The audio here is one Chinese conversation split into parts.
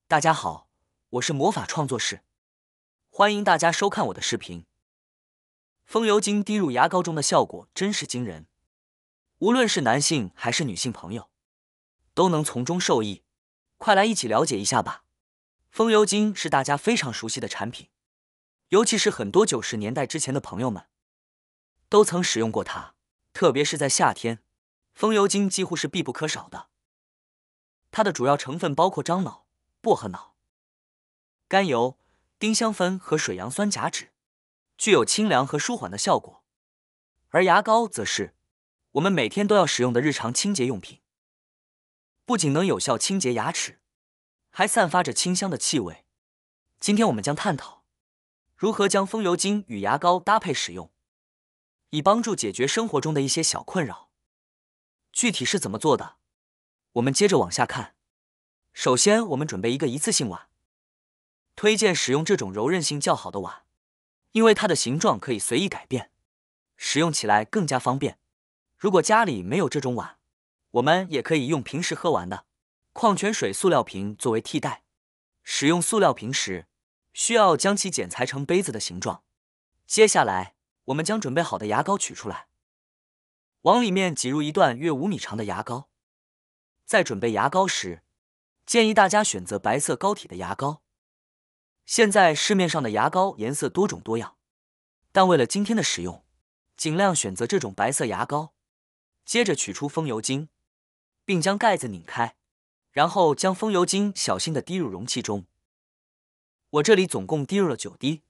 大家好，我是魔法创作室，欢迎大家收看我的视频。风油精滴入牙膏中的效果真是惊人，无论是男性还是女性朋友，都能从中受益。快来一起了解一下吧。风油精是大家非常熟悉的产品，尤其是很多90年代之前的朋友们都曾使用过它，特别是在夏天，风油精几乎是必不可少的。它的主要成分包括樟脑、薄荷脑、甘油、丁香酚和水杨酸甲酯，具有清凉和舒缓的效果。而牙膏则是我们每天都要使用的日常清洁用品，不仅能有效清洁牙齿，还散发着清香的气味。今天我们将探讨如何将风油精与牙膏搭配使用，以帮助解决生活中的一些小困扰。具体是怎么做的？我们接着往下看。首先，我们准备一个一次性碗，推荐使用这种柔韧性较好的碗，因为它的形状可以随意改变，使用起来更加方便。如果家里没有这种碗，我们也可以用平时喝完的矿泉水塑料瓶作为替代。使用塑料瓶时，需要将其剪裁成杯子的形状。接下来，我们将准备好的牙膏取出来，往里面挤入一段约5米长的牙膏。在准备牙膏时，建议大家选择白色膏体的牙膏。现在市面上的牙膏颜色多种多样，但为了今天的使用，尽量选择这种白色牙膏。接着取出风油精，并将盖子拧开，然后将风油精小心地滴入容器中。我这里总共滴入了9滴。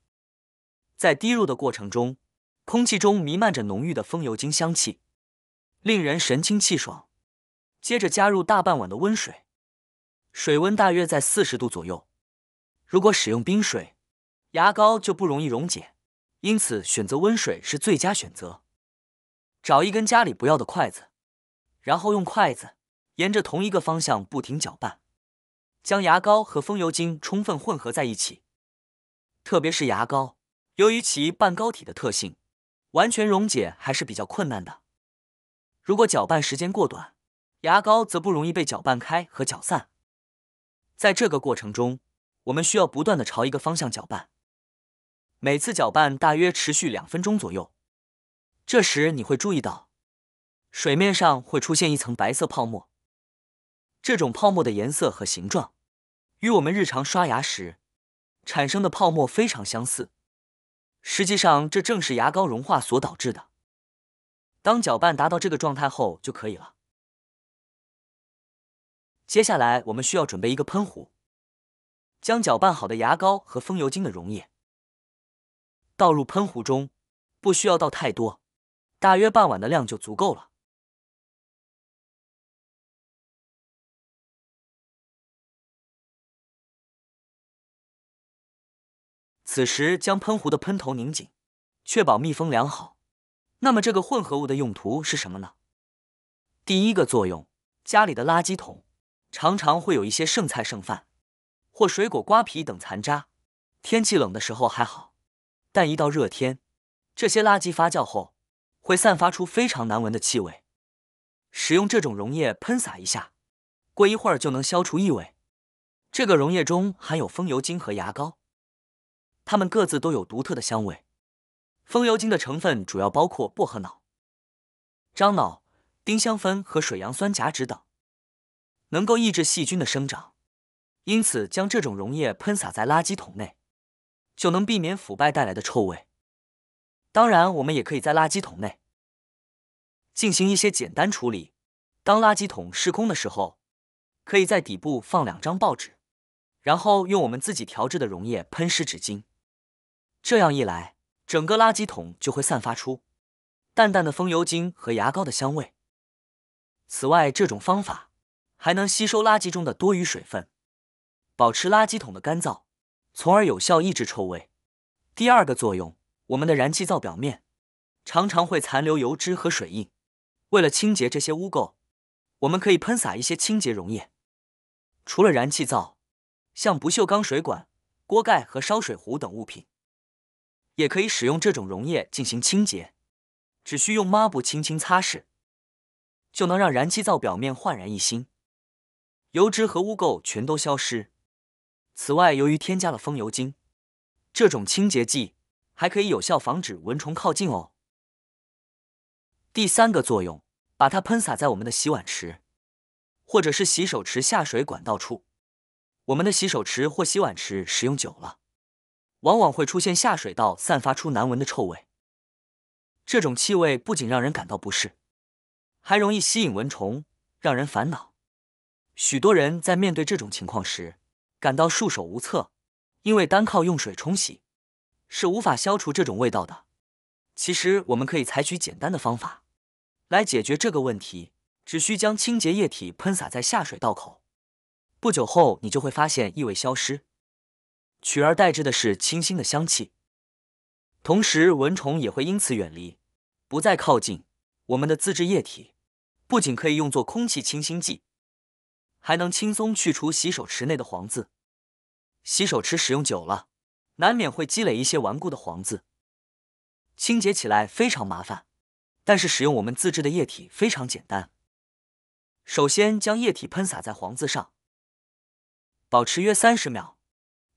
在滴入的过程中，空气中弥漫着浓郁的风油精香气，令人神清气爽。接着加入大半碗的温水，水温大约在40度左右。如果使用冰水，牙膏就不容易溶解，因此选择温水是最佳选择。找一根家里不要的筷子，然后用筷子沿着同一个方向不停搅拌，将牙膏和风油精充分混合在一起。特别是牙膏，由于其半膏体的特性，完全溶解还是比较困难的。如果搅拌时间过短，牙膏则不容易被搅拌开和搅散。在这个过程中，我们需要不断地朝一个方向搅拌，每次搅拌大约持续2分钟左右。这时你会注意到，水面上会出现一层白色泡沫。这种泡沫的颜色和形状，与我们日常刷牙时产生的泡沫非常相似。实际上，这正是牙膏融化所导致的。当搅拌达到这个状态后就可以了。接下来我们需要准备一个喷壶，将搅拌好的牙膏和风油精的溶液倒入喷壶中，不需要倒太多，大约半碗的量就足够了。此时将喷壶的喷头拧紧，确保密封良好。那么这个混合物的用途是什么呢？第一个作用，家里的垃圾桶常常会有一些剩菜剩饭或水果瓜皮等残渣，天气冷的时候还好，但一到热天，这些垃圾发酵后会散发出非常难闻的气味。使用这种溶液喷洒一下，过一会儿就能消除异味。这个溶液中含有风油精和牙膏，它们各自都有独特的香味。风油精的成分主要包括薄荷脑、樟脑、丁香酚和水杨酸甲酯等，能够抑制细菌的生长。因此，将这种溶液喷洒在垃圾桶内，就能避免腐败带来的臭味。当然，我们也可以在垃圾桶内进行一些简单处理。当垃圾桶失空的时候，可以在底部放2张报纸，然后用我们自己调制的溶液喷湿纸巾。这样一来，整个垃圾桶就会散发出淡淡的风油精和牙膏的香味。此外，这种方法还能吸收垃圾中的多余水分，保持垃圾桶的干燥，从而有效抑制臭味。第二个作用，我们的燃气灶表面常常会残留油脂和水印，为了清洁这些污垢，我们可以喷洒一些清洁溶液。除了燃气灶，像不锈钢水管、锅盖和烧水壶等物品，也可以使用这种溶液进行清洁，只需用抹布轻轻擦拭，就能让燃气灶表面焕然一新，油脂和污垢全都消失。此外，由于添加了风油精这种清洁剂，还可以有效防止蚊虫靠近哦。第3个作用，把它喷洒在我们的洗碗池，或者是洗手池下水管道处。我们的洗手池或洗碗池使用久了，往往会出现下水道散发出难闻的臭味。这种气味不仅让人感到不适，还容易吸引蚊虫，让人烦恼。许多人在面对这种情况时，感到束手无策，因为单靠用水冲洗是无法消除这种味道的。其实我们可以采取简单的方法来解决这个问题，只需将清洁液体喷洒在下水道口，不久后你就会发现异味消失，取而代之的是清新的香气。同时蚊虫也会因此远离，不再靠近。我们的自制液体不仅可以用作空气清新剂，还能轻松去除洗手池内的黄渍。洗手池使用久了，难免会积累一些顽固的黄渍，清洁起来非常麻烦，但是使用我们自制的液体非常简单。首先将液体喷洒在黄渍上，保持约30秒，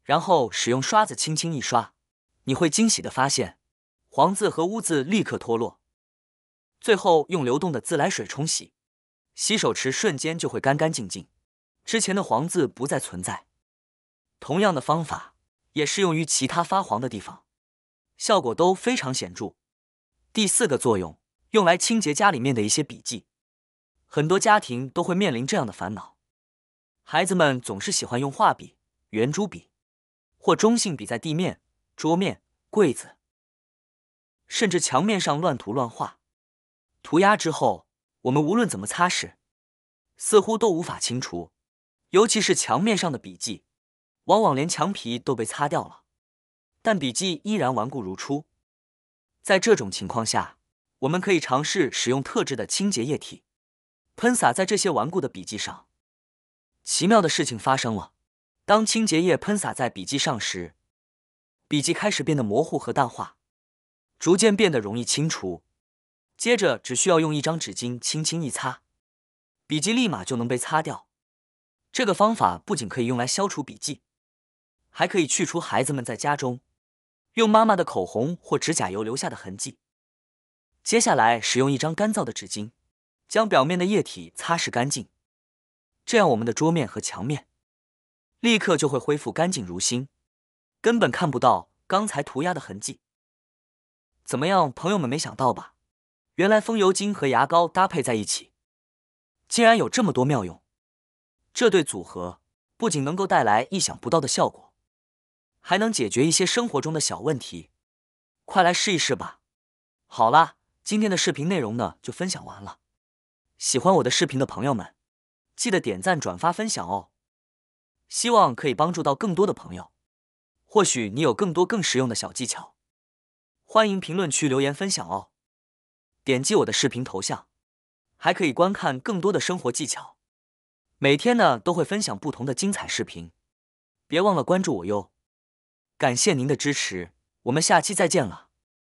然后使用刷子轻轻一刷，你会惊喜地发现黄渍和污渍立刻脱落。最后用流动的自来水冲洗，洗手池瞬间就会干干净净，之前的黄渍不再存在。同样的方法也适用于其他发黄的地方，效果都非常显著。第4个作用，用来清洁家里面的一些笔记。很多家庭都会面临这样的烦恼，孩子们总是喜欢用画笔、圆珠笔或中性笔在地面、桌面、柜子，甚至墙面上乱涂乱画。涂鸦之后，我们无论怎么擦拭，似乎都无法清除，尤其是墙面上的笔记，往往连墙皮都被擦掉了，但笔记依然顽固如初。在这种情况下，我们可以尝试使用特制的清洁液体，喷洒在这些顽固的笔记上。奇妙的事情发生了，当清洁液喷洒在笔记上时，笔记开始变得模糊和淡化，逐渐变得容易清除。接着只需要用一张纸巾轻轻一擦，笔记立马就能被擦掉。这个方法不仅可以用来消除笔记，还可以去除孩子们在家中用妈妈的口红或指甲油留下的痕迹。接下来使用一张干燥的纸巾，将表面的液体擦拭干净，这样我们的桌面和墙面立刻就会恢复干净如新，根本看不到刚才涂鸦的痕迹。怎么样，朋友们，没想到吧？原来风油精和牙膏搭配在一起，竟然有这么多妙用。这对组合不仅能够带来意想不到的效果，还能解决一些生活中的小问题。快来试一试吧。好啦，今天的视频内容呢就分享完了。喜欢我的视频的朋友们，记得点赞、转发、分享哦。希望可以帮助到更多的朋友。或许你有更多更实用的小技巧，欢迎评论区留言分享哦。点击我的视频头像，还可以观看更多的生活技巧。每天呢都会分享不同的精彩视频，别忘了关注我哟。感谢您的支持，我们下期再见了。